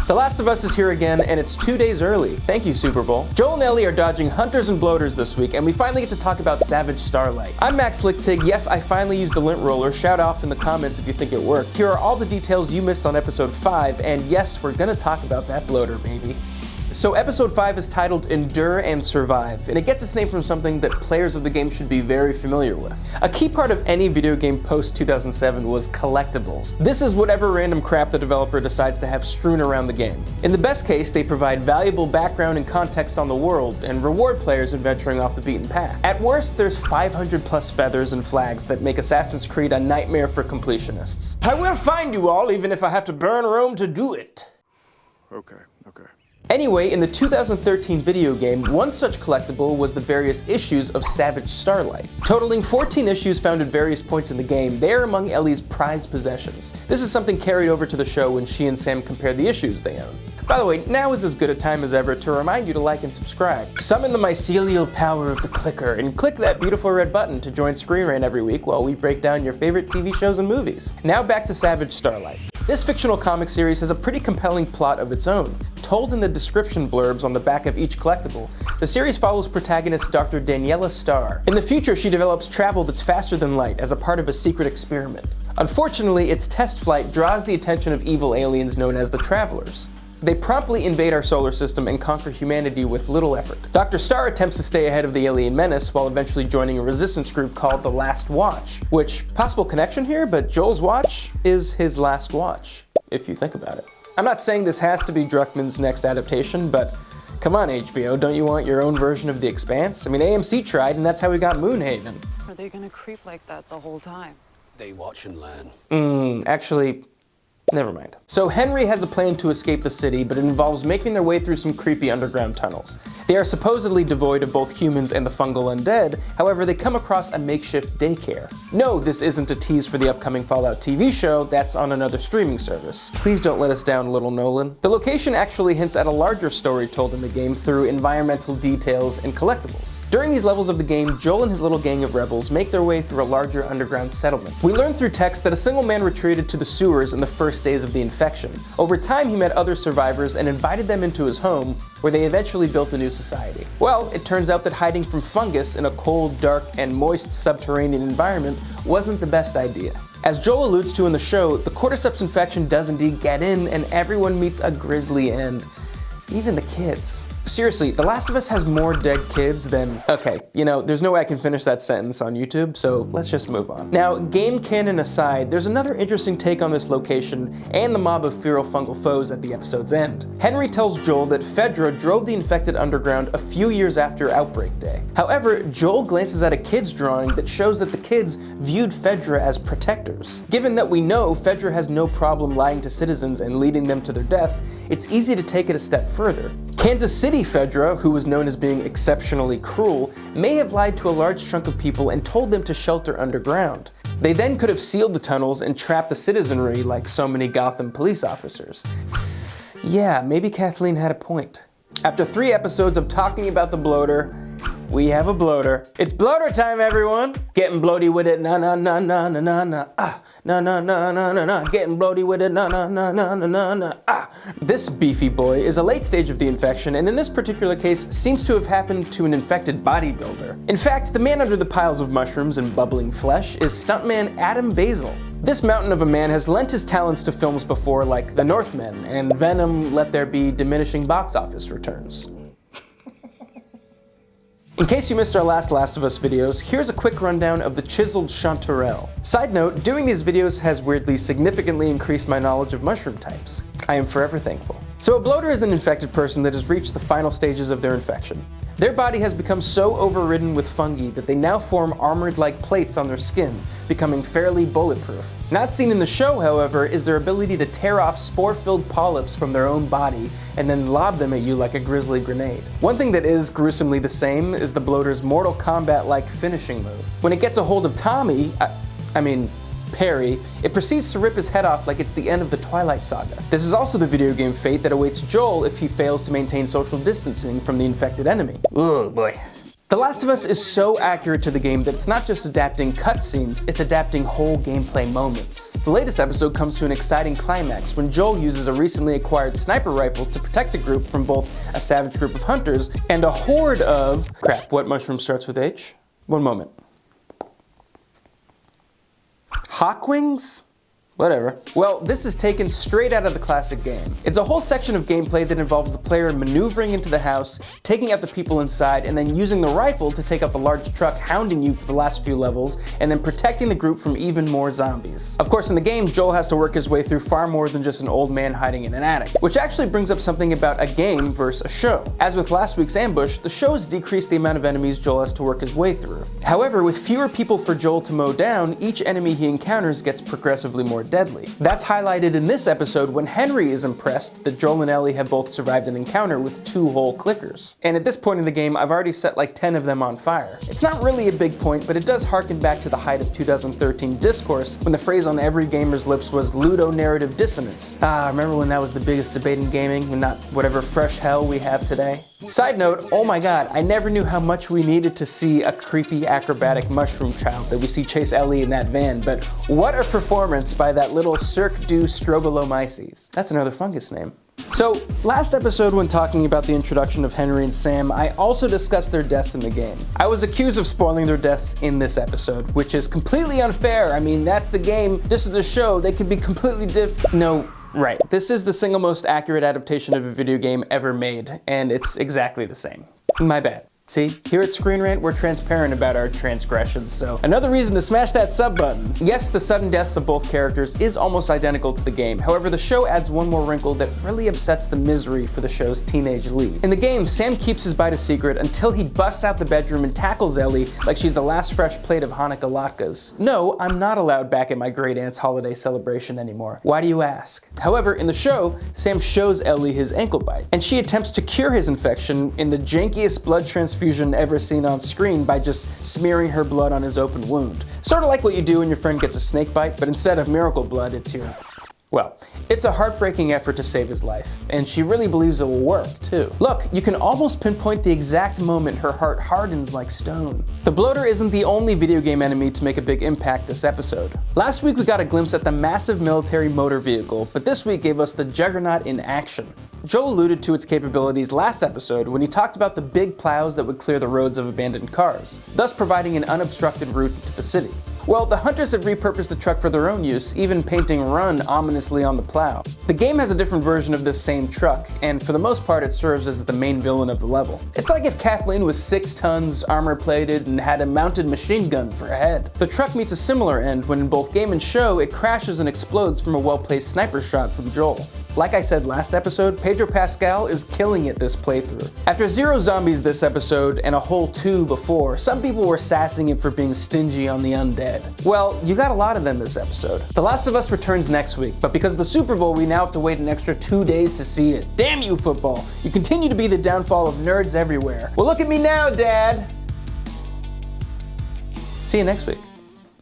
The Last of Us is here again, and it's 2 days early. Thank you, Superbowl. Joel and Ellie are dodging hunters and bloaters this week, and we finally get to talk about Savage Starlight. I'm Max Lichtig. Yes, I finally used a lint roller. Shout off in the comments if you think it worked. Here are all the details you missed on episode 5, and yes, we're gonna talk about that bloater, baby. So episode 5 is titled Endure and Survive, and it gets its name from something that players of the game should be very familiar with. A key part of any video game post-2007 was collectibles. This is whatever random crap the developer decides to have strewn around the game. In the best case, they provide valuable background and context on the world, and reward players in venturing off the beaten path. At worst, there's 500 plus feathers and flags that make Assassin's Creed a nightmare for completionists. I will find you all, even if I have to burn Rome to do it. Okay. Anyway, in the 2013 video game, one such collectible was the various issues of Savage Starlight. Totaling 14 issues found at various points in the game, they are among Ellie's prized possessions. This is something carried over to the show when she and Sam compare the issues they own. By the way, now is as good a time as ever to remind you to like and subscribe. Summon the mycelial power of the clicker and click that beautiful red button to join Screenrant every week while we break down your favorite TV shows and movies. Now back to Savage Starlight. This fictional comic series has a pretty compelling plot of its own. Told in the description blurbs on the back of each collectible, the series follows protagonist Dr. Daniela Starr. In the future, she develops travel that's faster than light as a part of a secret experiment. Unfortunately, its test flight draws the attention of evil aliens known as the Travelers. They promptly invade our solar system and conquer humanity with little effort. Dr. Starr attempts to stay ahead of the alien menace while eventually joining a resistance group called the Last Watch, which, possible connection here, but Joel's watch is his last watch, if you think about it. I'm not saying this has to be Druckmann's next adaptation, but come on HBO, don't you want your own version of The Expanse? I mean, AMC tried, and that's how we got Moonhaven. Are they gonna creep like that the whole time? They watch and learn. Actually, never mind. So Henry has a plan to escape the city, but it involves making their way through some creepy underground tunnels. They are supposedly devoid of both humans and the fungal undead, however they come across a makeshift daycare. No, this isn't a tease for the upcoming Fallout TV show, that's on another streaming service. Please don't let us down, little Nolan. The location actually hints at a larger story told in the game through environmental details and collectibles. During these levels of the game, Joel and his little gang of rebels make their way through a larger underground settlement. We learn through text that a single man retreated to the sewers in the first days of the infection. Over time, he met other survivors and invited them into his home, where they eventually built a new society. Well, it turns out that hiding from fungus in a cold, dark, and moist subterranean environment wasn't the best idea. As Joel alludes to in the show, the cordyceps infection does indeed get in, and everyone meets a grisly end. Even the kids. Seriously, The Last of Us has more dead kids than... Okay, you know, there's no way I can finish that sentence on YouTube, so let's just move on. Now, game canon aside, there's another interesting take on this location and the mob of feral fungal foes at the episode's end. Henry tells Joel that Fedra drove the infected underground a few years after Outbreak Day. However, Joel glances at a kid's drawing that shows that the kids viewed Fedra as protectors. Given that we know Fedra has no problem lying to citizens and leading them to their death, it's easy to take it a step further. Kansas City Fedra, who was known as being exceptionally cruel, may have lied to a large chunk of people and told them to shelter underground. They then could have sealed the tunnels and trapped the citizenry like so many Gotham police officers. Yeah, maybe Kathleen had a point. After 3 episodes of talking about the bloater, we have a bloater. It's bloater time, everyone! Getting bloaty with it, na na na na na na na, ah, na na na na na na, getting bloaty with it, na na na na na na na, ah. This beefy boy is a late stage of the infection, and in this particular case, seems to have happened to an infected bodybuilder. In fact, the man under the piles of mushrooms and bubbling flesh is stuntman Adam Basil. This mountain of a man has lent his talents to films before like The Northman and Venom Let There Be diminishing box office returns. In case you missed our last of Us videos, here's a quick rundown of the chiseled chanterelle. Side note, doing these videos has weirdly significantly increased my knowledge of mushroom types. I am forever thankful. So a bloater is an infected person that has reached the final stages of their infection. Their body has become so overridden with fungi that they now form armored-like plates on their skin, becoming fairly bulletproof. Not seen in the show, however, is their ability to tear off spore-filled polyps from their own body and then lob them at you like a grisly grenade. One thing that is gruesomely the same is the bloater's Mortal Kombat-like finishing move. When it gets a hold of Tommy, Perry, it proceeds to rip his head off like it's the end of the Twilight Saga. This is also the video game fate that awaits Joel if he fails to maintain social distancing from the infected enemy. Oh boy. The Last of Us is so accurate to the game that it's not just adapting cutscenes, it's adapting whole gameplay moments. The latest episode comes to an exciting climax when Joel uses a recently acquired sniper rifle to protect the group from both a savage group of hunters and a horde of... Crap, what mushroom starts with H? One moment. Hawkwings? Whatever. Well, this is taken straight out of the classic game. It's a whole section of gameplay that involves the player maneuvering into the house, taking out the people inside, and then using the rifle to take out the large truck hounding you for the last few levels, and then protecting the group from even more zombies. Of course, in the game, Joel has to work his way through far more than just an old man hiding in an attic, which actually brings up something about a game versus a show. As with last week's ambush, the show has decreased the amount of enemies Joel has to work his way through. However, with fewer people for Joel to mow down, each enemy he encounters gets progressively more deadly. That's highlighted in this episode when Henry is impressed that Joel and Ellie have both survived an encounter with 2 whole clickers. And at this point in the game, I've already set like 10 of them on fire. It's not really a big point, but it does harken back to the height of 2013 discourse when the phrase on every gamer's lips was ludonarrative dissonance. Remember when that was the biggest debate in gaming and not whatever fresh hell we have today? Side note, oh my god, I never knew how much we needed to see a creepy acrobatic mushroom child that we see chase Ellie in that van, but what a performance by that little Cirque du Strogolomyces. That's another fungus name. So, last episode when talking about the introduction of Henry and Sam, I also discussed their deaths in the game. I was accused of spoiling their deaths in this episode, which is completely unfair. I mean, that's the game, this is the show, they could be completely Right. This is the single most accurate adaptation of a video game ever made, and it's exactly the same. My bad. See, here at Screenrant, we're transparent about our transgressions, so another reason to smash that sub button. Yes, the sudden deaths of both characters is almost identical to the game. However, the show adds one more wrinkle that really upsets the misery for the show's teenage lead. In the game, Sam keeps his bite a secret until he busts out the bedroom and tackles Ellie like she's the last fresh plate of Hanukkah latkes. No, I'm not allowed back at my great aunt's holiday celebration anymore. Why do you ask? However, in the show, Sam shows Ellie his ankle bite, and she attempts to cure his infection in the jankiest blood transfusion ever seen on screen by just smearing her blood on his open wound. Sort of like what you do when your friend gets a snake bite, but instead of miracle blood, it's your... Well, it's a heartbreaking effort to save his life, and she really believes it will work, too. Look, you can almost pinpoint the exact moment her heart hardens like stone. The Bloater isn't the only video game enemy to make a big impact this episode. Last week we got a glimpse at the massive military motor vehicle, but this week gave us the Juggernaut in action. Joel alluded to its capabilities last episode when he talked about the big plows that would clear the roads of abandoned cars, thus providing an unobstructed route to the city. Well, the hunters have repurposed the truck for their own use, even painting "Run" ominously on the plow. The game has a different version of this same truck, and for the most part it serves as the main villain of the level. It's like if Kathleen was 6 tons, armor-plated, and had a mounted machine gun for a head. The truck meets a similar end when in both game and show it crashes and explodes from a well-placed sniper shot from Joel. Like I said last episode, Pedro Pascal is killing it this playthrough. After 0 zombies this episode and a whole 2 before, some people were sassing it for being stingy on the undead. Well, you got a lot of them this episode. The Last of Us returns next week, but because of the Super Bowl, we now have to wait an extra 2 days to see it. Damn you, football! You continue to be the downfall of nerds everywhere. Well, look at me now, Dad! See you next week.